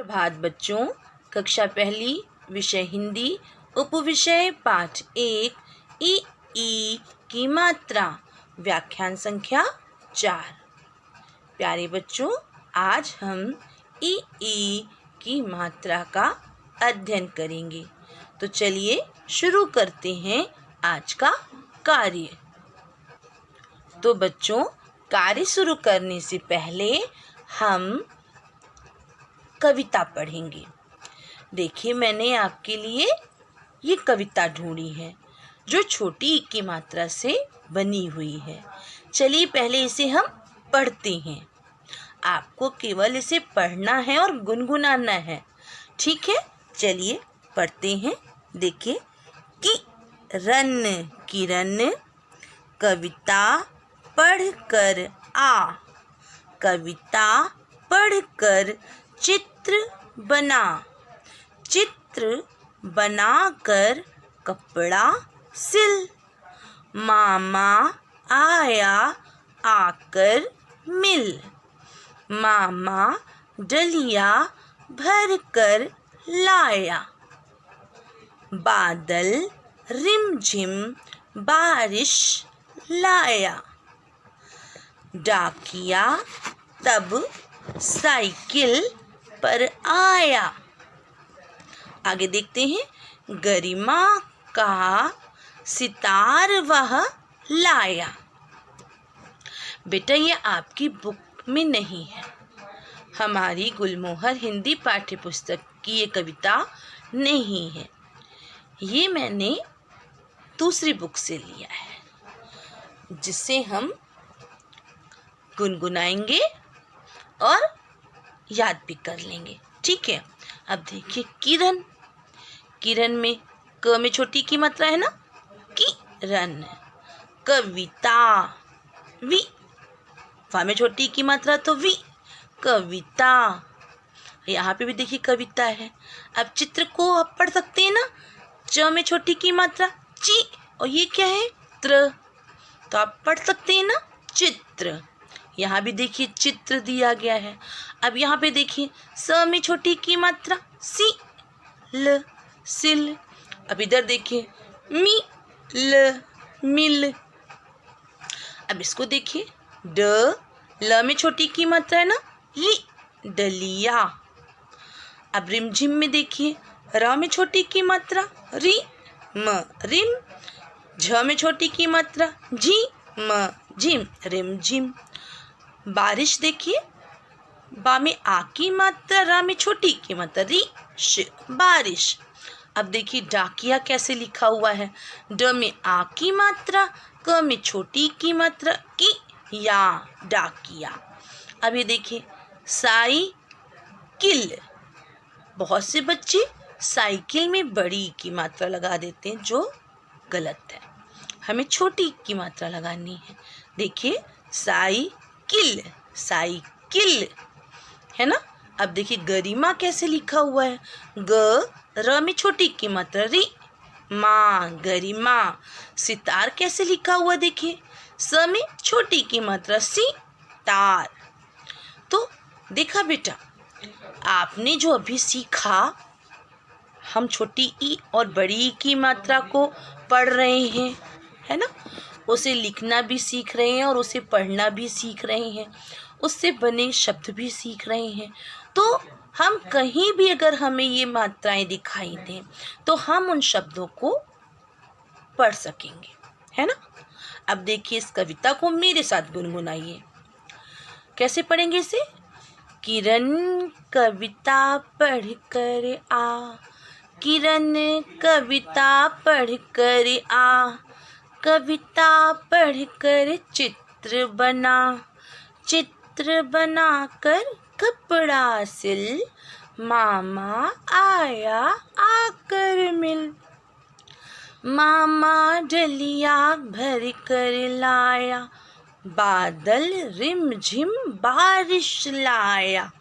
सुप्रभात बच्चों। कक्षा पहली, विषय हिंदी, उपविषय पाठ 1, ई की मात्रा, व्याख्यान संख्या 4। प्यारे बच्चों, आज हम ई की मात्रा का अध्ययन करेंगे। तो चलिए शुरू करते हैं आज का कार्य। तो बच्चों, कार्य शुरू करने से पहले हम कविता पढ़ेंगे। देखिए, मैंने आपके लिए ये कविता ढूंढी है जो छोटी ई की मात्रा से बनी हुई है। चलिए पहले इसे हम पढ़ते हैं। आपको केवल इसे पढ़ना है और गुनगुनाना है, ठीक है? चलिए पढ़ते हैं। देखिए, किरण कविता पढ़कर आ, कविता पढ़कर चित्र बना, चित्र बनाकर कपड़ा सिल, मामा आया आकर मिल, मामा डलिया भर कर लाया, बादल रिमझिम बारिश लाया, डाकिया तब साइकिल पर आया। आगे देखते हैं, गरिमा का सितार वह लाया। बेटा, ये आपकी बुक में नहीं है, हमारी गुलमोहर हिंदी पाठ्य पुस्तक की ये कविता नहीं है, ये मैंने दूसरी बुक से लिया है, जिसे हम गुनगुनाएंगे और याद भी कर लेंगे, ठीक है? अब देखिए, किरण में क में छोटी की मात्रा है ना, किरण। कविता वी, फा में छोटी की मात्रा तो वी, कविता। यहाँ पे भी देखिए कविता है। अब चित्र को आप पढ़ सकते हैं ना, च में छोटी की मात्रा ची, और ये क्या है, त्र, तो आप पढ़ सकते हैं ना, चित्र। यहाँ भी देखिए चित्र दिया गया है। अब यहाँ पे देखिए, स में छोटी की मात्रा सी, ल, सिल। अब इधर देखिए, मी, ल, मिल। अब इसको देखिए, ड, ल में छोटी की मात्रा है ना, ली, डलिया। अब रिमझिम में देखिए, र में छोटी की मात्रा री, म, रिम। झ में छोटी की मात्रा जी, म, जिम, रिमझिम। बारिश देखिए, बा में आ की मात्रा, रा में छोटी की मात्रा री, श, बारिश। अब देखिए डाकिया कैसे लिखा हुआ है, ड में आ की मात्रा, क में छोटी की मात्रा की, या, डाकिया। अब ये देखिए, साइकिल। बहुत से बच्चे साइकिल में बड़ी की मात्रा लगा देते हैं, जो गलत है, हमें छोटी की मात्रा लगानी है। देखिए, साइकिल, साइकिल है ना। अब देखिए, गरिमा कैसे लिखा हुआ है, ग, र में छोटी की मात्रा री, माँ, गरिमा। सितार कैसे लिखा हुआ देखिए, स में छोटी की मात्रा सी, तार। तो देखा बेटा, आपने जो अभी सीखा, हम छोटी ई और बड़ी ई की मात्रा को पढ़ रहे हैं, है ना, उसे लिखना भी सीख रहे हैं और उसे पढ़ना भी सीख रहे हैं, उससे बने शब्द भी सीख रहे हैं। तो हम कहीं भी अगर हमें ये मात्राएं दिखाई दें तो हम उन शब्दों को पढ़ सकेंगे, है ना। अब देखिए, इस कविता को मेरे साथ गुनगुनाइए। कैसे पढ़ेंगे इसे? किरण कविता पढ़ कर आ, किरण कविता पढ़ कर आ, कविता पढ़कर चित्र बना, चित्र बनाकर कपड़ा सिल, मामा आया आकर मिल, मामा डलिया भर कर लाया, बादल रिमझिम बारिश लाया,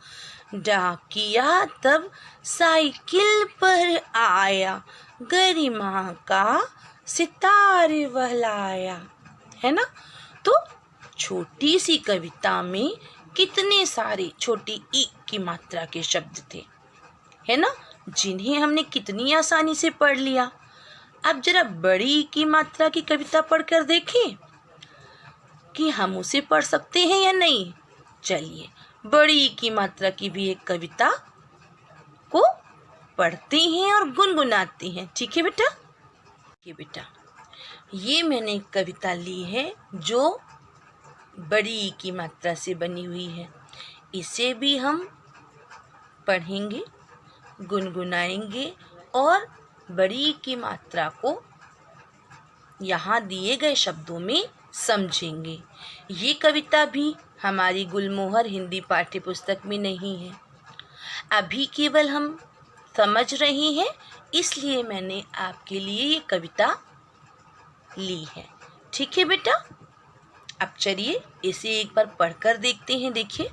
डाकिया तब साइकिल पर आया, गरिमा का सितार वह लाया, है ना। तो छोटी सी कविता में कितने सारे छोटी ई की मात्रा के शब्द थे, है ना, जिन्हें हमने कितनी आसानी से पढ़ लिया। अब जरा बड़ी की मात्रा की कविता पढ़कर देखें कि हम उसे पढ़ सकते हैं या नहीं। चलिए बड़ी की मात्रा की भी एक कविता को पढ़ते हैं और गुनगुनाते हैं। ठीक है बेटा? ठीक है बेटा, ये मैंने एक कविता ली है जो बड़ी की मात्रा से बनी हुई है। इसे भी हम पढ़ेंगे, गुनगुनाएंगे और बड़ी की मात्रा को यहाँ दिए गए शब्दों में समझेंगे। ये कविता भी हमारी गुलमोहर हिंदी पाठ्य पुस्तक में नहीं है, अभी केवल हम समझ रहे हैं, इसलिए मैंने आपके लिए ये कविता ली है। ठीक है बेटा? अब चलिए इसे एक बार पढ़कर देखते हैं। देखिए,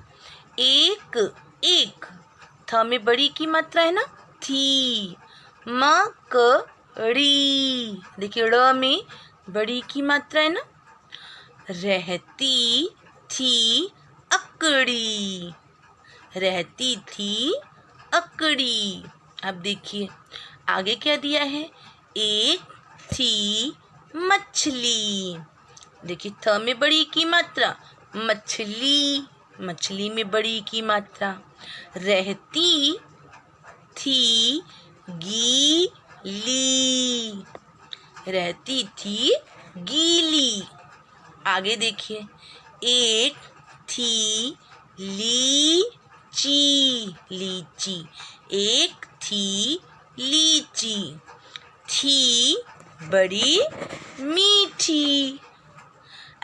एक एक, थ में बड़ी की मात्रा है ना, थी, मकड़ी, देखिए ड़ में बड़ी की मात्रा है ना, रहती थी अकड़ी, रहती थी अकड़ी। अब देखिए आगे क्या दिया है, एक थी मछली, देखिए थ में बड़ी की मात्रा, मछली, मछली में बड़ी की मात्रा, रहती थी गीली, रहती थी गीली। आगे देखिए, एक थी लीची, लीची, एक थी लीची, थी बड़ी मीठी।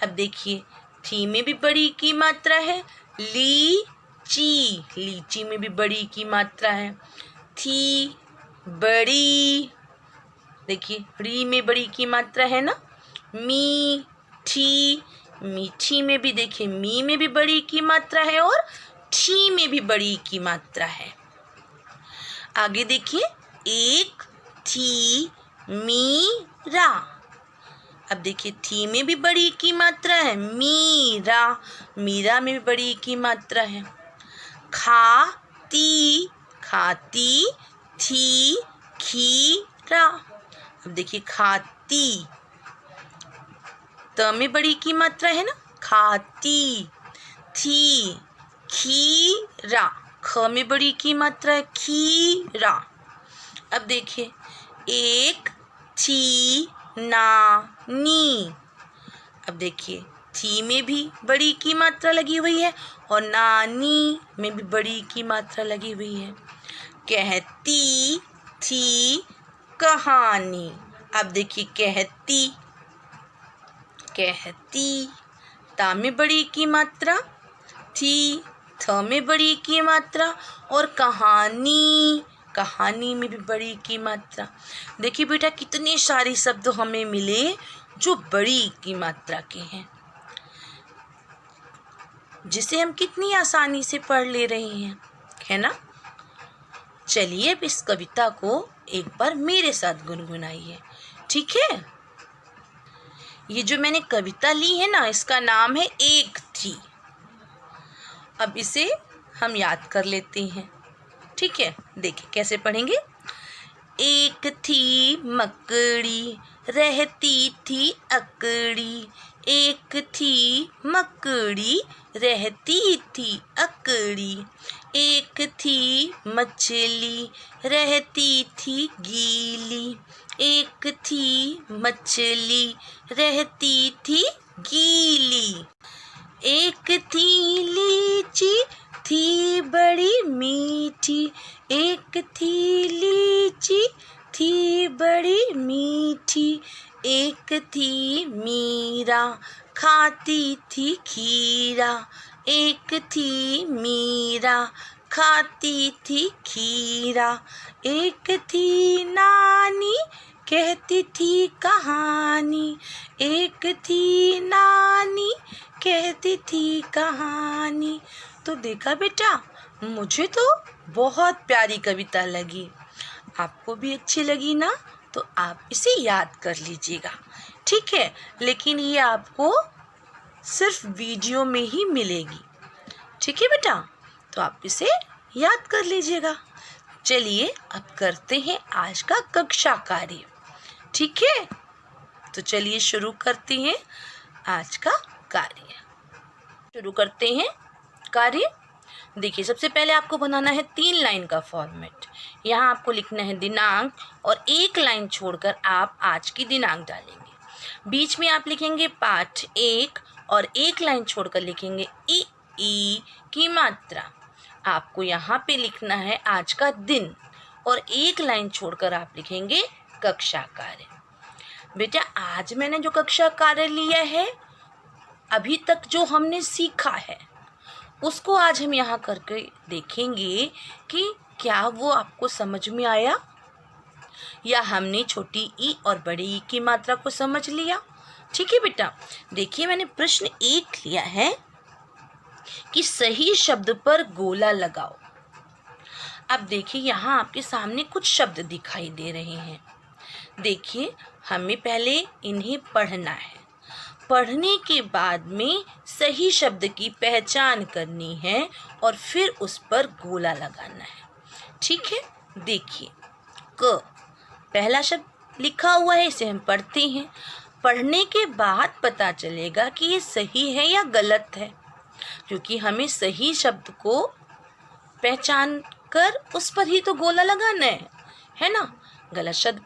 अब देखिए, थी में भी बड़ी की मात्रा है, लीची, लीची में भी बड़ी की मात्रा है, थी बड़ी, देखिए री में बड़ी की मात्रा है ना, मीठी, मीठी में भी देखिए मी में भी बड़ी की मात्रा है और ठी में भी बड़ी की मात्रा है। आगे देखिए, एक थी मीरा, अब देखिए थी में भी बड़ी की मात्रा है, मीरा, मीरा में भी बड़ी की मात्रा है, खाती, खाती थी खीरा, अब देखिए खाती, त में बड़ी की मात्रा है ना, खाती थी खीरा, ख में बड़ी की मात्रा है, खीरा। अब देखिए, एक थी नानी, अब देखिए थी में भी बड़ी की मात्रा लगी हुई है और नानी में भी बड़ी की मात्रा लगी हुई है, कहती थी कहानी, अब देखिए कहती, कहती, ता में बड़ी की मात्रा, थी, थ में बड़ी की मात्रा और कहानी, कहानी में भी बड़ी की मात्रा। देखिए बेटा, कितने सारे शब्द हमें मिले जो बड़ी की मात्रा के हैं, जिसे हम कितनी आसानी से पढ़ ले रहे हैं, है ना? चलिए अब इस कविता को एक बार मेरे साथ गुनगुनाइए। ठीक है? ये जो मैंने कविता ली है ना, इसका नाम है एक थी। अब इसे हम याद कर लेते हैं। ठीक है? देखिए कैसे पढ़ेंगे। एक थी मकड़ी, रहती थी अकड़ी, एक थी मकड़ी, रहती थी अकड़ी, एक थी मछली, रहती थी गीली, एक थी मछली, रहती थी गीली, एक थी लीची, थी बड़ी मीठी, एक थी लीची, थी बड़ी मीठी, एक थी मीरा, खाती थी खीरा, एक थी मीरा, खाती थी खीरा, एक थी नानी, कहती थी कहानी, एक थी नानी, कहती थी कहानी। तो देखा बेटा, मुझे तो बहुत प्यारी कविता लगी, आपको भी अच्छी लगी ना? तो आप इसे याद कर लीजिएगा। ठीक है? लेकिन ये आपको सिर्फ वीडियो में ही मिलेगी। ठीक है बेटा? तो आप इसे याद कर लीजिएगा। चलिए अब करते हैं आज का कक्षा कार्य। ठीक है, तो चलिए शुरू करते हैं आज का कार्य। शुरू करते हैं कार्य। देखिए, सबसे पहले आपको बनाना है 3 लाइन का फॉर्मेट। यहाँ आपको लिखना है दिनांक और 1 लाइन छोड़कर आप आज की दिनांक डालेंगे। बीच में आप लिखेंगे पाठ 1 और 1 लाइन छोड़कर लिखेंगे ई की मात्रा। आपको यहाँ पे लिखना है आज का दिन और 1 लाइन छोड़कर आप लिखेंगे कक्षा कार्य। बेटा, आज मैंने जो कक्षा कार्य लिया है, अभी तक जो हमने सीखा है उसको आज हम यहाँ करके देखेंगे कि क्या वो आपको समझ में आया या हमने छोटी ई और बड़ी ई की मात्रा को समझ लिया। ठीक है बेटा, देखिए मैंने प्रश्न 1 लिया है कि सही शब्द पर गोला लगाओ। अब देखिए, यहाँ आपके सामने कुछ शब्द दिखाई दे रहे हैं। देखिए, हमें पहले इन्हें पढ़ना है। पढ़ने के बाद में सही शब्द की पहचान करनी है और फिर उस पर गोला लगाना है। ठीक है, देखिए क पहला शब्द लिखा हुआ है, इसे हम पढ़ते हैं। पढ़ने के बाद पता चलेगा कि ये सही है या गलत है, क्योंकि हमें सही शब्द को पहचान कर उस पर ही तो गोला लगाना है ना। गलत शब्द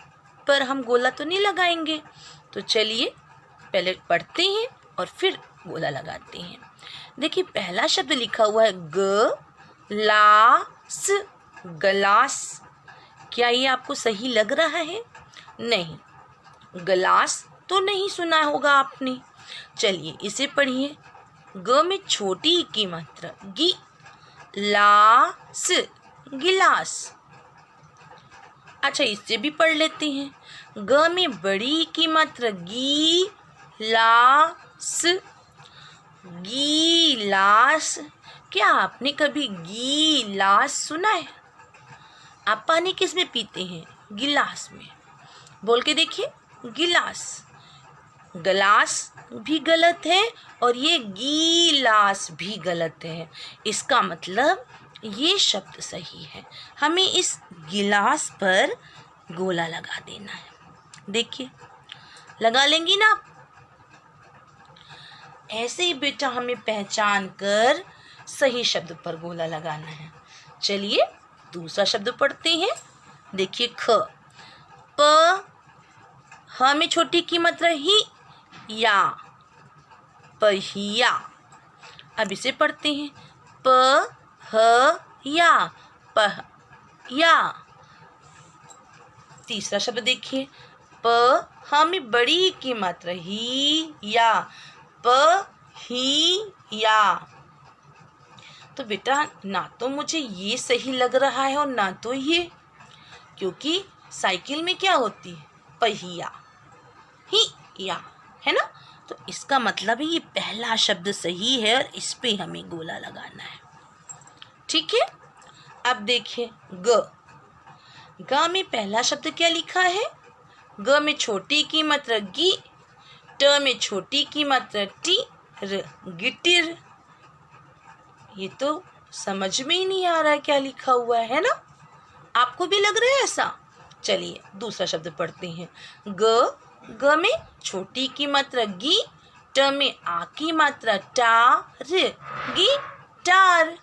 पर हम गोला तो नहीं लगाएंगे। तो चलिए पहले पढ़ते हैं और फिर गोला लगाते हैं। देखिए, पहला शब्द लिखा हुआ है गलास, गलास। क्या ये आपको सही लग रहा है? नहीं, गलास तो नहीं सुना होगा आपने। चलिए इसे पढ़िए। ग में छोटी ई की मात्रा गी, लास, गिलास। अच्छा, इससे भी पढ़ लेते हैं। ग में बड़ी ई की मात्रा गी, लास, गीलास। क्या आपने कभी गीलास सुना है? आप पानी किस में पीते हैं? गिलास में। बोल के देखिए, गिलास। गलास भी गलत है और ये गीलास भी गलत है। इसका मतलब ये शब्द सही है। हमें इस गिलास पर गोला लगा देना है। देखिए, लगा लेंगी ना आप? ऐसे ही बेटा हमें पहचान कर सही शब्द पर गोला लगाना है। चलिए दूसरा शब्द पढ़ते हैं। देखिए, ख। प ह में छोटी की मात्रा ही, या, पहिया। अब इसे पढ़ते हैं। प ह या, पह या। तीसरा शब्द देखिए। प ह में बड़ी ई की मात्रा ही, या, प ही या। तो बेटा ना तो मुझे ये सही लग रहा है और ना तो ये, क्योंकि साइकिल में क्या होती है? पहिया, ही या, है ना। तो इसका मतलब है ये पहला शब्द सही है और इस पे हमें गोला लगाना है। ठीक है, अब देखिए ग। ग में पहला शब्द क्या लिखा है? ग में छोटी की मात्रा गी, ट में छोटी की मात्रा टी, र, गिटिर। ये तो समझ में ही नहीं आ रहा है क्या लिखा हुआ है ना। आपको भी लग रहा है ऐसा? चलिए दूसरा शब्द पढ़ते हैं। ग में छोटी की मात्रा गी, ट में आ की मात्रा टा, र, गिटार।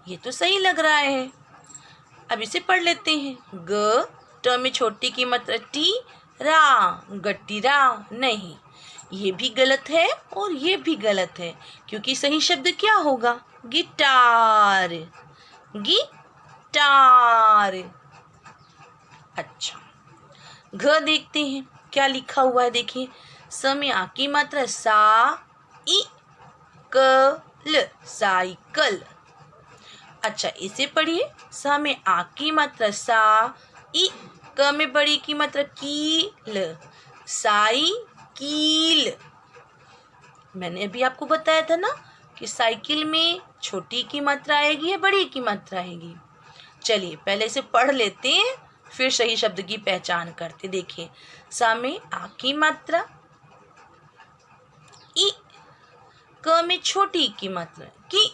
ये तो सही लग रहा है। अब इसे पढ़ लेते हैं। ग, ट में छोटी की मात्रा टी, रा, गटीरा। नहीं, ये भी गलत है और ये भी गलत है, क्योंकि सही शब्द क्या होगा? Guitar, guitar. अच्छा, घ देखते हैं क्या लिखा हुआ है। देखिए, स में आ की मात्रा सा, ई, क, ल, साइकल। अच्छा, इसे पढ़िए। स में आ की मात्रा सा, ई, क में बड़ी की मात्रा की, ल, साइकिल। मैंने अभी आपको बताया था ना कि साइकिल में छोटी की मात्रा आएगी या बड़ी की मात्रा आएगी। चलिए पहले इसे पढ़ लेते हैं, फिर सही शब्द की पहचान करते। देखिए, सा में आ की मात्रा, ई, क में छोटी की मात्रा की,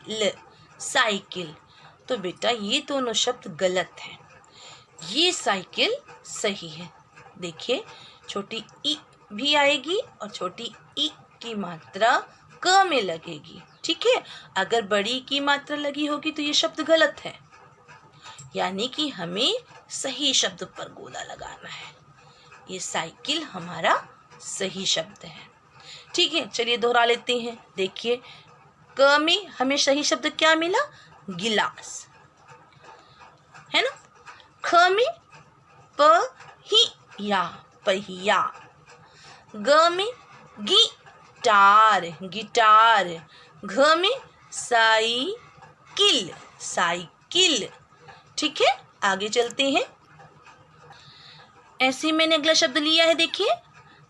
ल, साइकिल। तो बेटा ये दोनों शब्द गलत हैं। ये साइकिल सही है। देखिए, छोटी ई भी आएगी और छोटी ई की मात्रा क में लगेगी। ठीक है, अगर बड़ी की मात्रा लगी होगी तो ये शब्द गलत है, यानी कि हमें सही शब्द पर गोला लगाना है। ये साइकिल हमारा सही शब्द है। ठीक है, चलिए दोहरा लेते हैं। देखिए, क में हमें सही शब्द क्या मिला? गिलास, है ना। ख में पहिया, पहिया। ग में गिटार, गिटार। घ में साइकिल, साइकिल। ठीक है, आगे चलते हैं। ऐसे ही मैंने अगला शब्द लिया है। देखिए,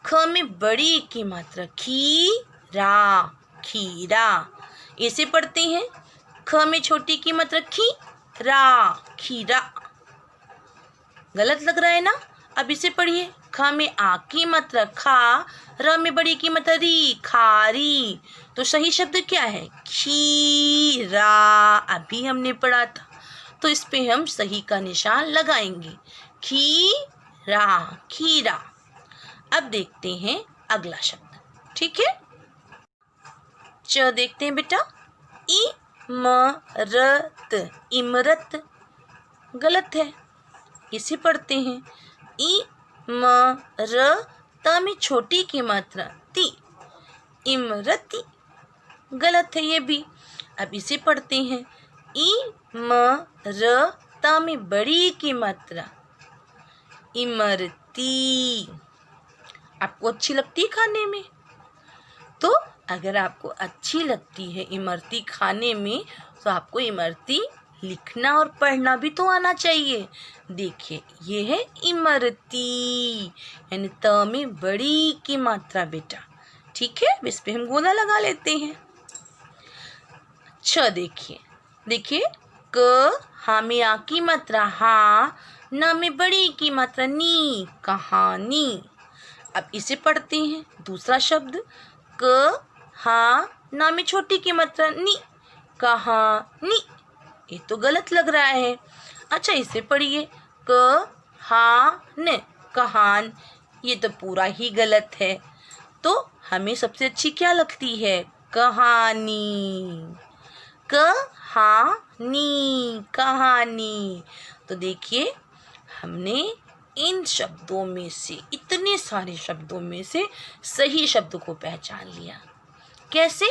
ख में बड़ी की मात्रा खीरा, खीरा। इसे पढ़ते हैं। ख में छोटी की मात्रा खीरा, खीरा। गलत लग रहा है ना। अब इसे पढ़िए। ख में आ की मात्रा खा, र में बड़ी की मात्रा री, खारी। तो सही शब्द क्या है? खीरा। अभी हमने पढ़ा था, तो इस पे हम सही का निशान लगाएंगे। खीरा, खीरा। अब देखते हैं अगला शब्द। ठीक है, च देखते हैं बेटा। इमरत, इमरत। गलत है, इसे पढ़ते हैं। इमरत में छोटी की मात्रा ती, इमरती। गलत है ये भी। अब इसे पढ़ते हैं। इमरत में बड़ी की मात्रा इमरती। आपको अच्छी लगती है खाने में? तो अगर आपको अच्छी लगती है इमरती खाने में, तो आपको इमरती लिखना और पढ़ना भी तो आना चाहिए। देखिए, ये है इमरती, यानी त में बड़ी की मात्रा बेटा। ठीक है, इस पे हम गोला लगा लेते हैं। छ देखिए, देखिए, क हा में आ की मात्रा हा, न में बड़ी की मात्रा नी, कहानी। अब इसे पढ़ते हैं। दूसरा शब्द क हा न में छोटी की मात्रा नी, कहानी। ये तो गलत लग रहा है। अच्छा, इसे पढ़िए। क हा न, कहान। ये तो पूरा ही गलत है। तो हमें सबसे अच्छी क्या लगती है? कहानी, कहानी, कहानी। तो देखिए, हमने इन शब्दों में से, इतने सारे शब्दों में से सही शब्द को पहचान लिया। कैसे?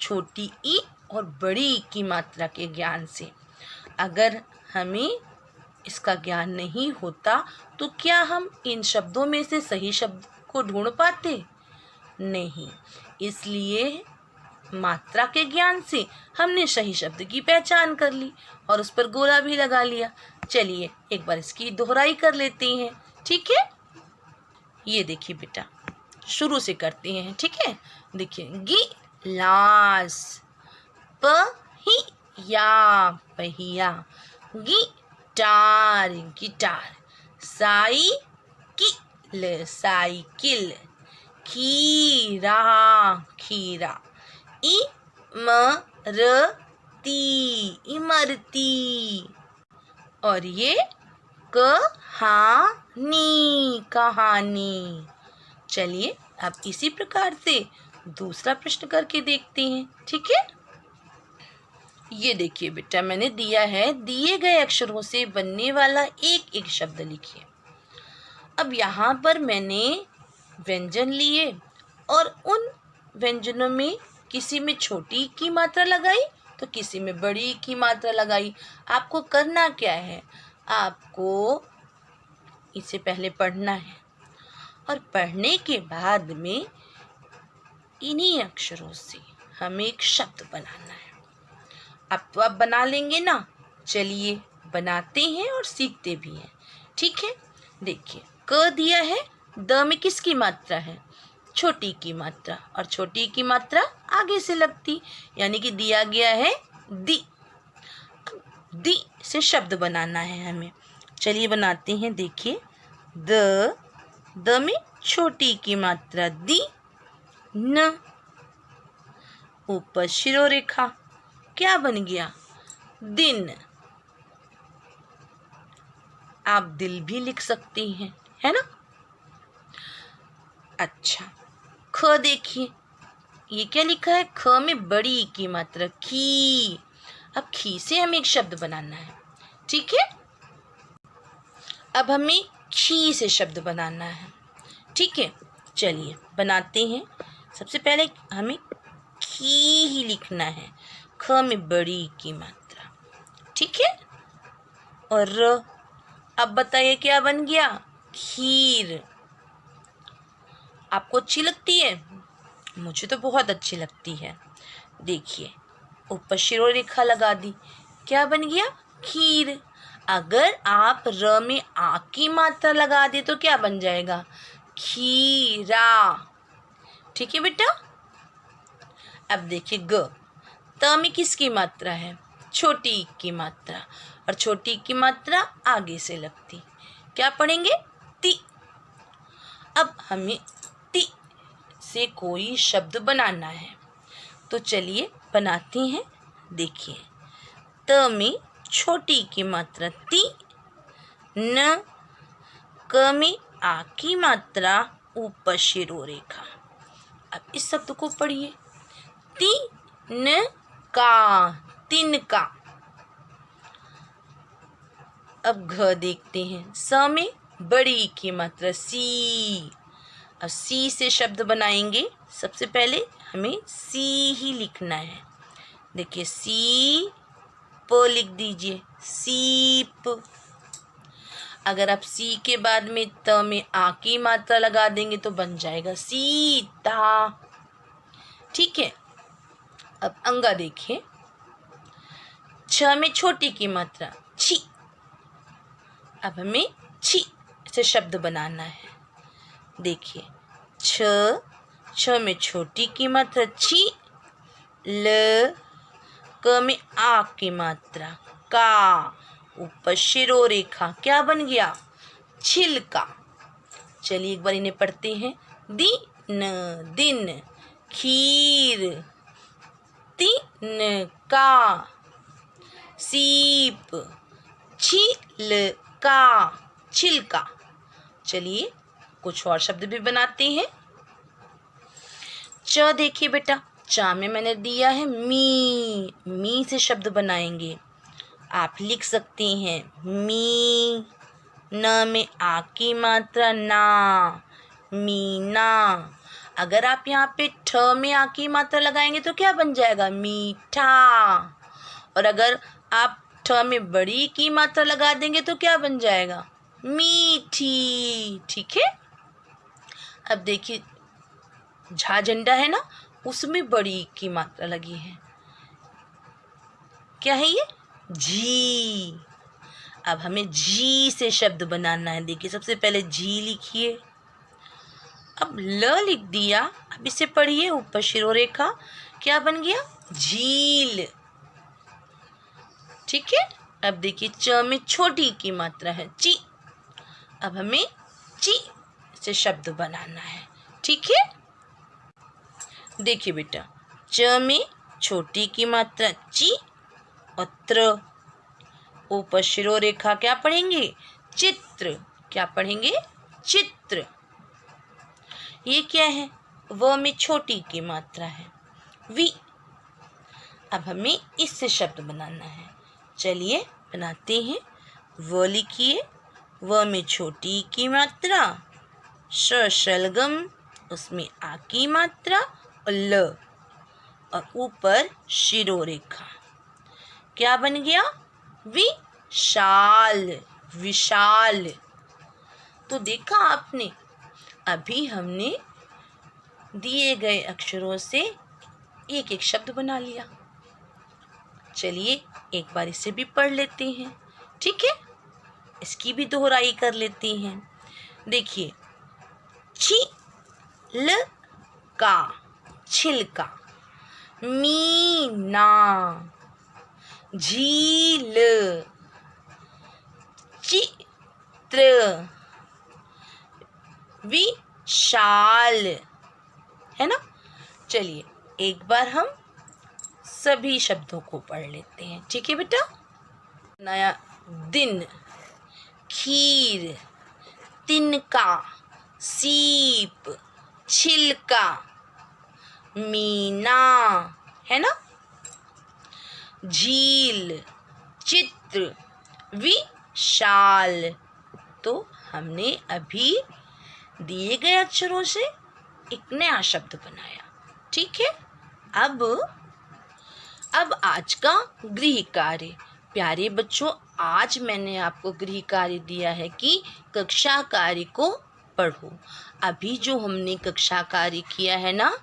छोटी ई और बड़ी ई की मात्रा के ज्ञान से। अगर हमें इसका ज्ञान नहीं होता तो क्या हम इन शब्दों में से सही शब्द को ढूंढ पाते? नहीं। इसलिए मात्रा के ज्ञान से हमने सही शब्द की पहचान कर ली और उस पर गोला भी लगा लिया। चलिए एक बार इसकी दोहराई कर लेते हैं। ठीक है, ये देखिए बेटा, शुरू से करते हैं। ठीक है, देखिए, गिलास, पहिया, पहिया। Guitar, guitar. Cycle, cycle. खीरा, खीरा। इमरती, इमरती। और ये कहानी, कहानी। चलिए अब इसी प्रकार से दूसरा प्रश्न करके देखते हैं। ठीक है, ये देखिए बेटा, मैंने दिया है, दिए गए अक्षरों से बनने वाला एक एक शब्द लिखिए। अब यहाँ पर मैंने व्यंजन लिए और उन व्यंजनों में किसी में छोटी की मात्रा लगाई तो किसी में बड़ी की मात्रा लगाई। आपको करना क्या है? आपको इसे पहले पढ़ना है और पढ़ने के बाद में इन्हीं अक्षरों से हमें एक शब्द बनाना है। अब तो आप बना लेंगे ना। चलिए बनाते हैं और सीखते भी हैं। ठीक है, देखिए, क दिया है, द में किसकी मात्रा है? छोटी की मात्रा, और छोटी की मात्रा आगे से लगती, यानी कि दिया गया है दी। दी से शब्द बनाना है हमें। चलिए बनाते हैं। देखिए, द में छोटी की मात्रा दी, न। ऊपर शिरोरेखा, क्या बन गया? दिन। आप दिल भी लिख सकती हैं, है ना। अच्छा, ख देखिए, ये क्या लिखा है? ख में बड़ी ई की मात्रा, खी। अब खी से हमें एक शब्द बनाना है, ठीक है। अब हमें खी से शब्द बनाना है, ठीक है। चलिए बनाते हैं। सबसे पहले हमें खी ही लिखना है, ख में बड़ी ई की मात्रा, ठीक है। और र, अब बताइए क्या बन गया? खीर। आपको अच्छी लगती है? मुझे तो बहुत अच्छी लगती है। देखिए, ऊपर शिरो रेखा लगा दी, क्या बन गया? खीर। अगर आप र में आ की मात्रा लगा दे तो क्या बन जाएगा? खीरा। ठीक है बेटा। अब देखिए ग, त में किसकी मात्रा है? छोटी ई की मात्रा, और छोटी ई की मात्रा आगे से लगती, क्या पढ़ेंगे? ती। अब हमें ती से कोई शब्द बनाना है, तो चलिए बनाते हैं। देखिए, त में छोटी की मात्रा ती, न, क में आ की मात्रा, ऊपर शिरो रेखा। अब इस शब्द को पढ़िए, ती न का, तिनका। अब घ देखते हैं, स में बड़ी की मात्रा सी। अब सी से शब्द बनाएंगे। सबसे पहले हमें सी ही लिखना है। देखिए, सी प लिख दीजिए, सीप। अगर आप सी के बाद में त में आ की मात्रा लगा देंगे तो बन जाएगा सीता, ठीक है। अब अंगा देखिए, छ में छोटी की मात्रा छी। अब हमें छी से शब्द बनाना है। देखिए, छ में छोटी की मात्रा छी, ल, क में आ की मात्रा का, ऊपर शिरो रेखा, क्या बन गया? छिलका। चलिए एक बार इन्हें पढ़ते हैं। दिन, दिन, खीर, तिनका, सीप, छिलका, छिलका। चलिए कुछ और शब्द भी बनाते हैं। च देखिए बेटा, चा में मैंने दिया है मी से शब्द बनाएंगे। आप लिख सकते हैं मी, न में आ की मात्रा ना, मीना। अगर आप यहाँ पे ठ में आ की मात्रा लगाएंगे तो क्या बन जाएगा? मीठा। और अगर आप ठ में बड़ी की मात्रा लगा देंगे तो क्या बन जाएगा? मीठी। ठीक है। अब देखिए, झा झंडा है ना, उसमें बड़ी की मात्रा लगी है, क्या है ये? झी। अब हमें झी से शब्द बनाना है। देखिए, सबसे पहले झी लिखिए, अब ल लिख दिया। अब इसे पढ़िए, ऊपर शिरो रेखा, क्या बन गया? झील। ठीक है। अब देखिए, च में छोटी की मात्रा है ची। अब हमें ची से शब्द बनाना है। ठीक है। देखिए बेटा, च में छोटी की मात्रा ची और त्र, ऊपर शिरो रेखा, क्या पढ़ेंगे? चित्र। क्या पढ़ेंगे? चित्र। ये क्या है? व में छोटी की मात्रा है वी। अब हमें इससे शब्द बनाना है। चलिए बनाते हैं। व लिखिए, व में छोटी की मात्रा, श शलगम, उसमें आ की मात्रा और ल, और ऊपर शिरो रेखा, क्या बन गया? विशाल, विशाल। तो देखा आपने, अभी हमने दिए गए अक्षरों से एक एक शब्द बना लिया। चलिए एक बार इसे भी पढ़ लेते हैं। ठीक है, इसकी भी दोहराई कर लेते हैं। देखिए, छिलका, छिलका, मीना, झील, चित्र, विशाल, है ना। चलिए एक बार हम सभी शब्दों को पढ़ लेते हैं। ठीक है बेटा। नया दिन, खीर, तिनका, सीप, छिलका, मीना, है ना, झील, चित्र, विशाल। तो हमने अभी दिए गए अक्षरों से एक नया शब्द बनाया। ठीक है, अब आज का गृह कार्य। प्यारे बच्चों, आज मैंने आपको गृह कार्य दिया है कि कक्षा कार्य को पढ़ो। अभी जो हमने कक्षा कार्य किया है ना,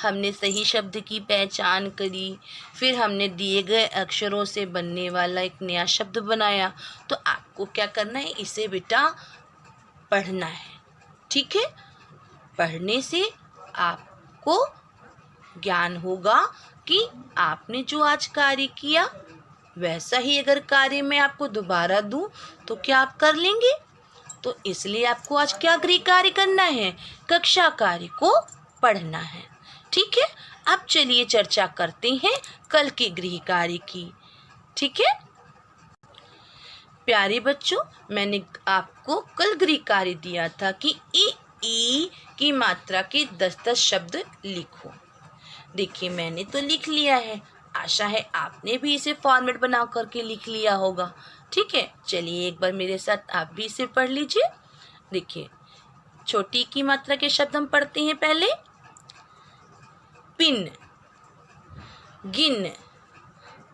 हमने सही शब्द की पहचान करी, फिर हमने दिए गए अक्षरों से बनने वाला एक नया शब्द बनाया। तो आपको क्या करना है, इसे बेटा पढ़ना है। ठीक है, पढ़ने से आपको ज्ञान होगा कि आपने जो आज कार्य किया वैसा ही अगर कार्य मैं आपको दोबारा दूं तो क्या आप कर लेंगे। तो इसलिए आपको आज क्या गृह कार्य करना है, कक्षा कार्य को पढ़ना है। ठीक है, अब चलिए चर्चा करते हैं कल के गृह कार्य की। ठीक है प्यारे बच्चों, मैंने आपको कल गृह कार्य दिया था कि ई की मात्रा के 10-10 शब्द लिखो। देखिए मैंने तो लिख लिया है, आशा है आपने भी इसे फॉर्मेट बना करके लिख लिया होगा। ठीक है, चलिए एक बार मेरे साथ आप भी इसे पढ़ लीजिए। देखिए, छोटी की मात्रा के शब्द हम पढ़ते हैं पहले। पिन, गिन,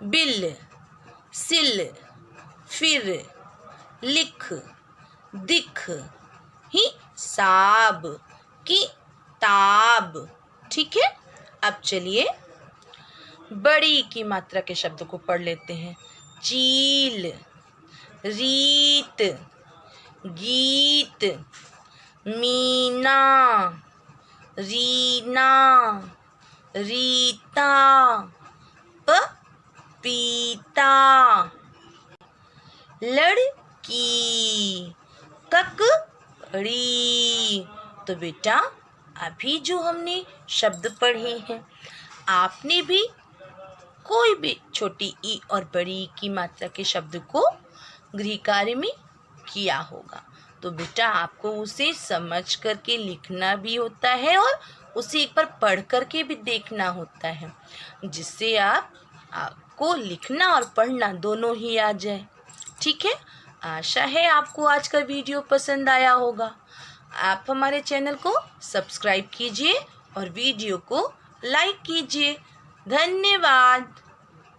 बिल, सिल, फिर, लिख, दिख, हिसाब, किताब। ठीक है, अब चलिए बड़ी की मात्रा के शब्द को पढ़ लेते हैं। चील, रीत, गीत, मीना, रीना, रीता, पपीता, लड़की, ककड़ी। तो बेटा अभी जो हमने शब्द पढ़े हैं, आपने भी कोई भी छोटी ई और बड़ी ई की मात्रा के शब्द को गृह कार्य में किया होगा। तो बेटा आपको उसे समझ करके लिखना भी होता है और उसे एक बार पढ़ करके भी देखना होता है, जिससे आपको लिखना और पढ़ना दोनों ही आ जाए। ठीक है, आशा है आपको आज का वीडियो पसंद आया होगा। आप हमारे चैनल को सब्सक्राइब कीजिए और वीडियो को लाइक कीजिए। धन्यवाद।